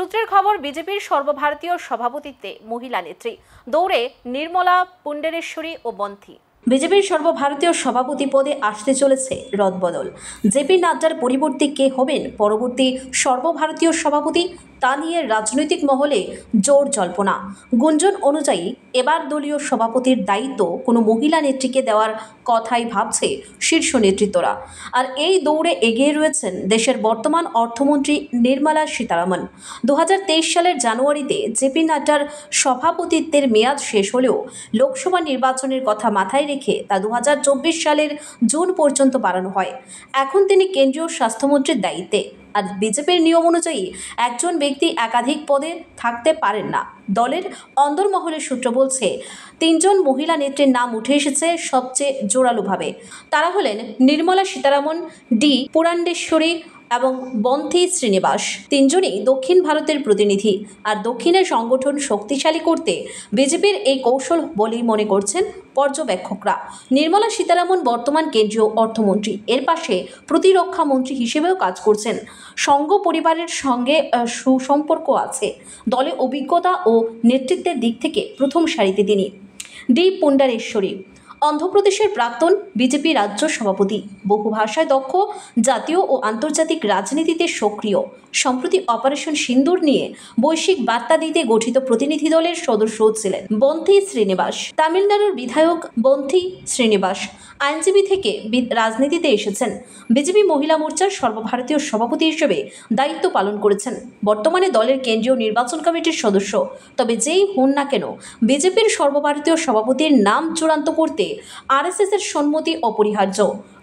সূত্রের খবর, বিজেপির সর্বভারতীয় সভাপতিত্বে মহিলা নেত্রী, দৌড়ে নির্মলা পুণ্ডেরেশ্বরী ও বন্থি। বিজেপির সর্বভারতীয় সভাপতি পদে আসতে চলেছে রদবদল। জেপি নাড্ডার পরিবর্তে কে হবেন পরবর্তী সর্বভারতীয় সভাপতি, তা নিয়ে রাজনৈতিক মহলে জোর জল্পনা। গুঞ্জন অনুযায়ী এবার দলীয় সভাপতির দায়িত্ব কোনো মহিলা নেত্রীকে দেওয়ার কথাই ভাবছে শীর্ষ নেতৃত্বরা। আর এই দৌড়ে এগিয়ে রয়েছেন দেশের বর্তমান অর্থমন্ত্রী নির্মলা সীতারামন। 2023 সালের জানুয়ারিতে জেপি নাড্ডার সভাপতিত্বের মেয়াদ শেষ হলেও লোকসভা নির্বাচনের কথা মাথায় রেখে তা 2024 সালের জুন পর্যন্ত বাড়ানো হয়। এখন তিনি কেন্দ্রীয় স্বাস্থ্যমন্ত্রীর দায়িত্বে। আর বিজেপির নিয়ম অনুযায়ী একজন ব্যক্তি একাধিক পদে থাকতে পারেন না। দলের অন্দরমহলের সূত্র বলছে, 3 জন মহিলা নেত্রীর নাম উঠে এসেছে সবচেয়ে জোরালোভাবে। তারা হলেন নির্মলা সীতারামন, ডি পুরন্দেশ্বরী এবং বন্থি শ্রীনিবাস। 3 জনই দক্ষিণ ভারতের প্রতিনিধি। আর দক্ষিণের সংগঠন শক্তিশালী করতে বিজেপির এই কৌশল বলেই মনে করছেন পর্যবেক্ষকরা। নির্মলা সীতারামন বর্তমান কেন্দ্রীয় অর্থমন্ত্রী, এর পাশে প্রতিরক্ষা মন্ত্রী হিসেবেও কাজ করছেন। সংঘ পরিবারের সঙ্গে সুসম্পর্ক আছে। দলে অভিজ্ঞতা ও নেতৃত্বের দিক থেকে প্রথম সারিতে তিনি। ডি পুণ্ডেরেশ্বরী অন্ধ্রপ্রদেশের প্রাক্তন বিজেপি রাজ্য সভাপতি, বহু ভাষায় দক্ষ, জাতীয় ও আন্তর্জাতিক রাজনীতিতে সক্রিয়। সম্প্রতি অপারেশন সিন্দুর নিয়ে বৈশ্বিক বার্তা দিতে গঠিত প্রতিনিধি দলের সদস্য ছিলেন। বন্থি শ্রীনিবাস তামিলনাড়ুর বিধায়ক। বন্থি শ্রীনিবাস আইনজীবী থেকে রাজনীতিতে এসেছেন। বিজেপি মহিলা মোর্চার সর্বভারতীয় সভাপতি হিসেবে দায়িত্ব পালন করেছেন। বর্তমানে দলের কেন্দ্রীয় নির্বাচন কমিটির সদস্য। তবে যেই হন না কেন, বিজেপির সর্বভারতীয় সভাপতির নাম চূড়ান্ত করতে আরএসএস এর সম্মতি অপরিহার্য।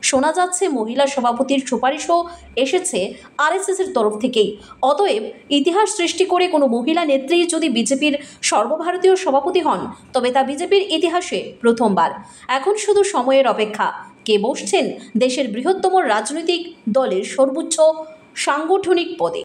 শোনা যাচ্ছে মহিলা সভাপতির সুপারিশও এসেছে আরএসএস এর তরফ থেকেই। অতএব ইতিহাস সৃষ্টি করে কোনো মহিলা নেত্রী যদি বিজেপির সর্বভারতীয় সভাপতি হন, তবে তা বিজেপির ইতিহাসে প্রথমবার। এখন শুধু সময়ের অপেক্ষা, কে বসছেন দেশের বৃহত্তম রাজনৈতিক দলের সর্বোচ্চ সাংগঠনিক পদে।